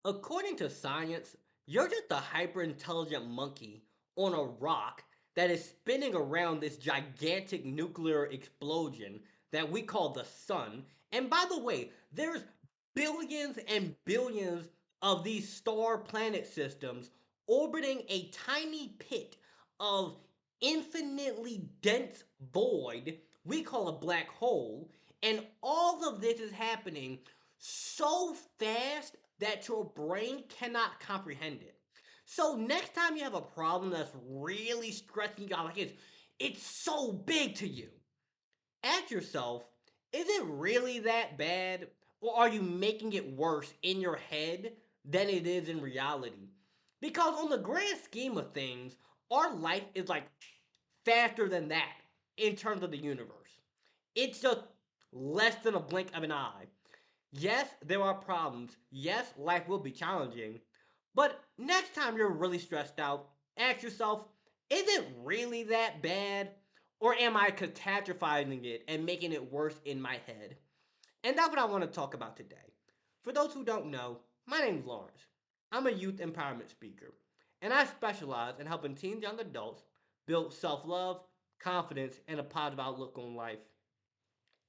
According to science, you're just a hyper intelligent monkey on a rock that is spinning around this gigantic nuclear explosion that we call the sun. And by the way, there's billions and billions of these star planet systems orbiting a tiny pit of infinitely dense void we call a black hole. And all of this is happening so fast that your brain cannot comprehend it. So next time you have a problem that's really stressing you out, like it's so big to you, ask yourself, is it really that bad? Or are you making it worse in your head than it is in reality? Because on the grand scheme of things, our life is like faster than that in terms of the universe. It's just less than a blink of an eye. Yes, there are problems. Yes, life will be challenging. But next time you're really stressed out, ask yourself, is it really that bad? Or am I catastrophizing it and making it worse in my head? And that's what I want to talk about today. For those who don't know, my name is Lawrence. I'm a youth empowerment speaker, and I specialize in helping teens and young adults build self love, confidence, and a positive outlook on life.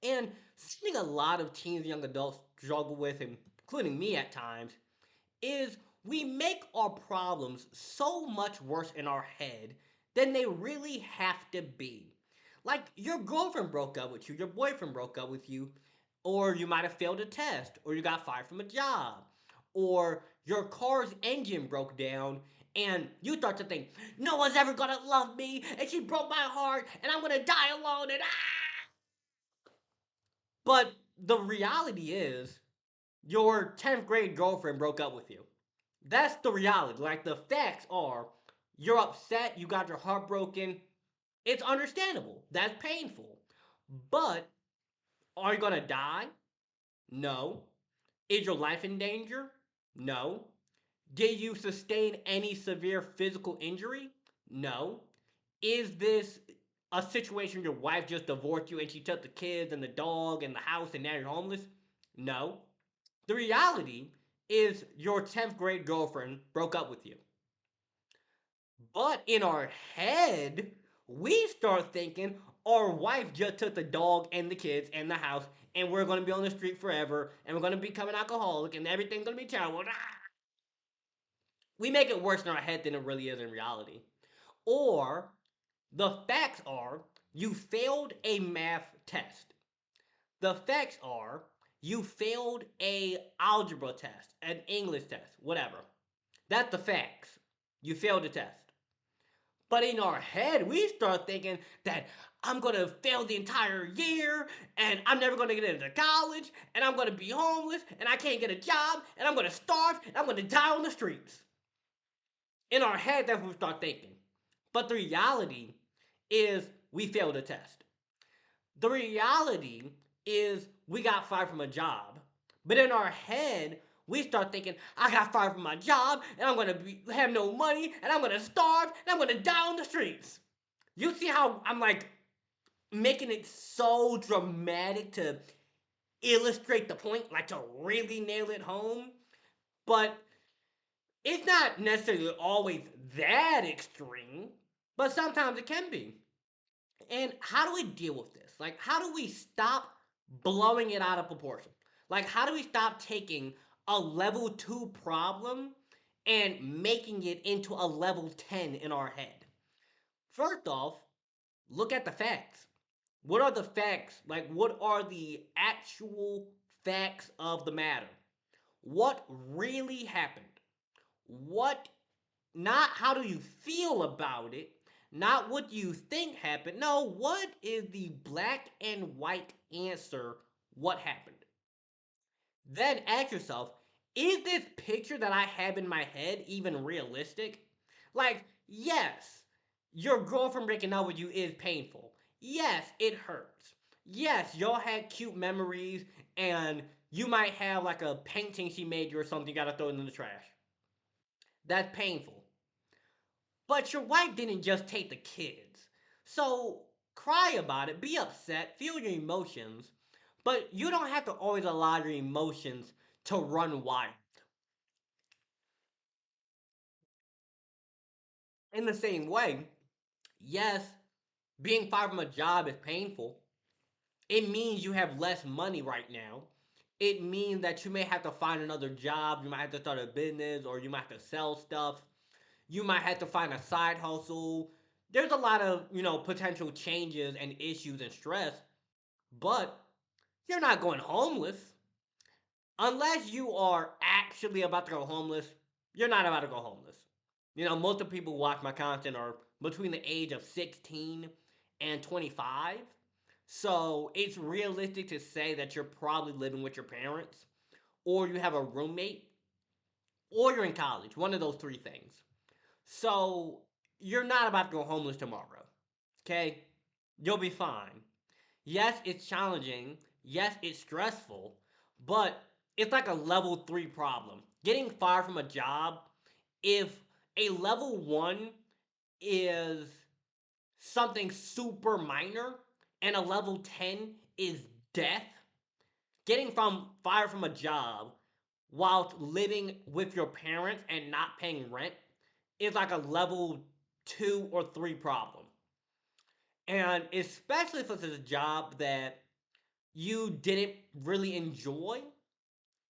And something a lot of teens and young adults struggle with, including me at times, is we make our problems so much worse in our head than they really have to be. Like your girlfriend broke up with you, your boyfriend broke up with you, or you might have failed a test, or you got fired from a job, or your car's engine broke down and you start to think, no one's ever gonna love me, and she broke my heart, and I'm gonna die alone, and ah! But the reality is, your 10th grade girlfriend broke up with you. That's the reality. Like, the facts are, you're upset, you got your heart broken. It's understandable. That's painful. But are you gonna die? No. Is your life in danger? No. Did you sustain any severe physical injury? No. Is this a situation your wife just divorced you and she took the kids and the dog and the house and now you're homeless? No. The reality is your 10th grade girlfriend broke up with you. But in our head, we start thinking our wife just took the dog and the kids and the house and we're going to be on the street forever and we're going to become an alcoholic and everything's going to be terrible. We make it worse in our head than it really is in reality. Or the facts are you failed a math test. The facts are you failed a algebra test, an English test, whatever. That's the facts. You failed the test. But in our head, we start thinking that I'm gonna fail the entire year, and I'm never gonna get into college, and I'm gonna be homeless, and I can't get a job, and I'm gonna starve, and I'm gonna die on the streets. In our head, that's what we start thinking. But the reality is we failed a test. The reality is we got fired from a job. But in our head, we start thinking, I got fired from my job, and I'm gonna have no money, and I'm gonna starve, and I'm gonna die on the streets. You see how I'm like making it so dramatic to illustrate the point, like to really nail it home? But it's not necessarily always that extreme, but sometimes it can be. And how do we deal with this? Like, how do we stop blowing it out of proportion? Like, how do we stop taking a level 2 problem and making it into a level 10 in our head? First off, look at the facts. What are the facts? Like, what are the actual facts of the matter? What really happened? What, not how do you feel about it, not what you think happened. No, what is the black and white answer? What happened? Then ask yourself, is this picture that I have in my head even realistic? Like, yes, your girlfriend breaking up with you is painful. Yes, it hurts. Yes, y'all had cute memories, and you might have like a painting she made you or something, you gotta throw it in the trash. That's painful. But your wife didn't just take the kids. So cry about it, be upset, feel your emotions, but you don't have to always allow your emotions to run wild. In the same way, yes, being fired from a job is painful. It means you have less money right now. It means that you may have to find another job. You might have to start a business, or you might have to sell stuff. You might have to find a side hustle. There's a lot of, potential changes and issues and stress, but you're not going homeless. Unless you are actually about to go homeless, you're not about to go homeless. Most of the people who watch my content are between the age of 16 and 25. So it's realistic to say that you're probably living with your parents, or you have a roommate, or you're in college. One of those three things. So you're not about to go homeless tomorrow. Okay? You'll be fine. Yes, it's challenging. Yes, it's stressful, but it's like a level three problem. Getting fired from a job, if a level one is something super minor and a level 10 is death, getting fired from a job while living with your parents and not paying rent is like a level two or three problem. And especially if it's a job that you didn't really enjoy,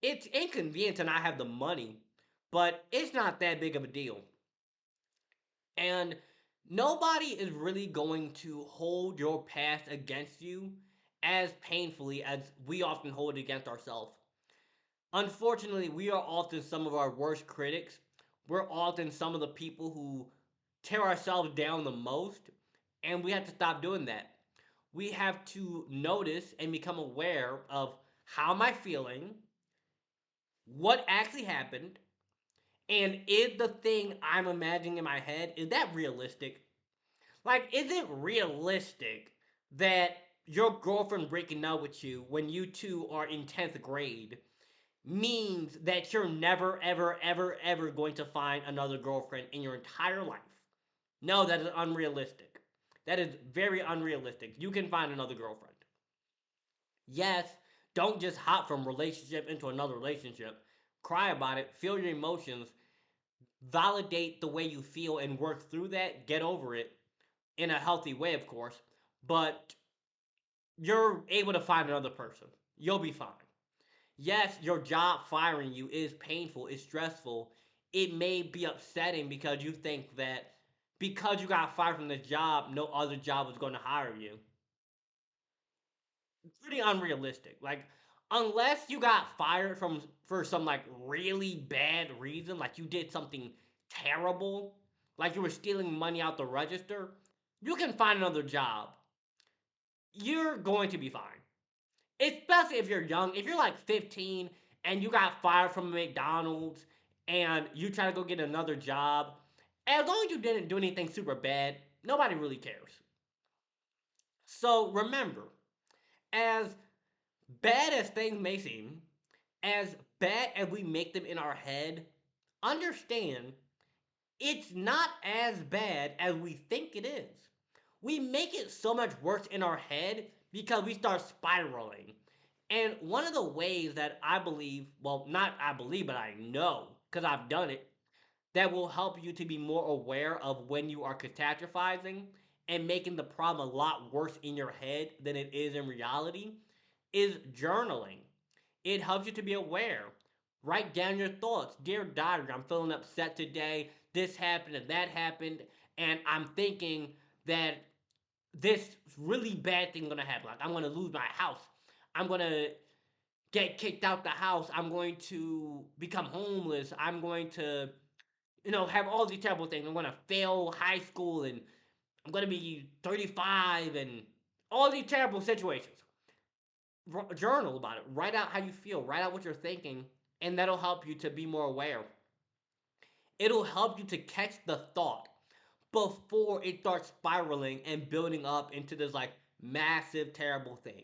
it's inconvenient to not have the money, but it's not that big of a deal. And nobody is really going to hold your past against you as painfully as we often hold it against ourselves. Unfortunately, we are often some of our worst critics. We're often some of the people who tear ourselves down the most, and we have to stop doing that. We have to notice and become aware of how am I feeling, what actually happened, and is the thing I'm imagining in my head, is that realistic? Like, is it realistic that your girlfriend breaking up with you when you two are in 10th grade means that you're never, ever, ever, ever going to find another girlfriend in your entire life? No, that is unrealistic. That is very unrealistic. You can find another girlfriend. Yes, don't just hop from relationship into another relationship. Cry about it, feel your emotions, validate the way you feel, and work through that. Get over it in a healthy way, of course. But you're able to find another person. You'll be fine. Yes, your job firing you is painful, it's stressful. It may be upsetting because you think that because you got fired from the job, no other job was going to hire you. It's pretty unrealistic. Like, unless you got fired from for some like really bad reason, like you did something terrible, like you were stealing money out the register, you can find another job. You're going to be fine. Especially if you're young. If you're like 15 and you got fired from McDonald's and you try to go get another job, as long as you didn't do anything super bad, nobody really cares. So remember, as bad as things may seem, as bad as we make them in our head, understand it's not as bad as we think it is. We make it so much worse in our head because we start spiraling. And one of the ways that I believe, well, not I believe, but I know, because I've done it, that will help you to be more aware of when you are catastrophizing and making the problem a lot worse in your head than it is in reality is journaling. It helps you to be aware. Write down your thoughts. Dear diary, I'm feeling upset today. This happened and that happened. And I'm thinking that this really bad thing gonna happen. Like I'm gonna lose my house. I'm gonna get kicked out the house. I'm going to become homeless. I'm going to, have all these terrible things. I'm gonna fail high school and I'm gonna be 35 and all these terrible situations. Journal about it. Write out how you feel. Write out what you're thinking, and that'll help you to be more aware. It'll help you to catch the thought before it starts spiraling and building up into this like massive, terrible thing.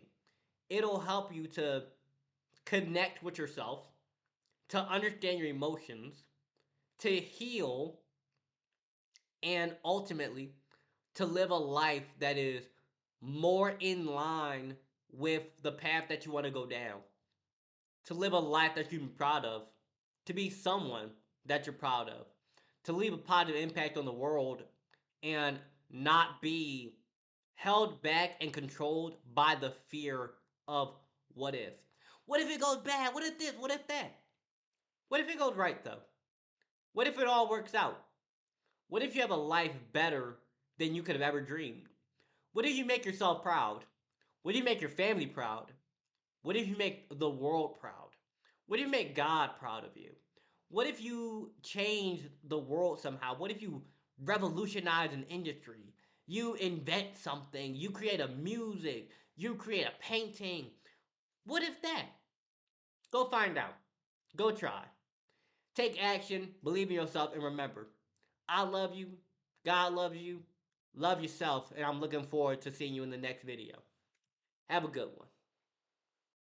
It'll help you to connect with yourself, to understand your emotions, to heal, and ultimately to live a life that is more in line with the path that you want to go down. To live a life that you're proud of, to be someone that you're proud of, to leave a positive impact on the world and not be held back and controlled by the fear of what if. What if it goes bad? What if this? What if that? What if it goes right though? What if it all works out? What if you have a life better than you could have ever dreamed? What if you make yourself proud? What if you make your family proud? What if you make the world proud? What if you make God proud of you? What if you change the world somehow? What if you revolutionize an industry? You invent something, you create a music, you create a painting. What if that? Go find out. Go try. Take action, believe in yourself, and remember, I love you, God loves you, love yourself, and I'm looking forward to seeing you in the next video. Have a good one.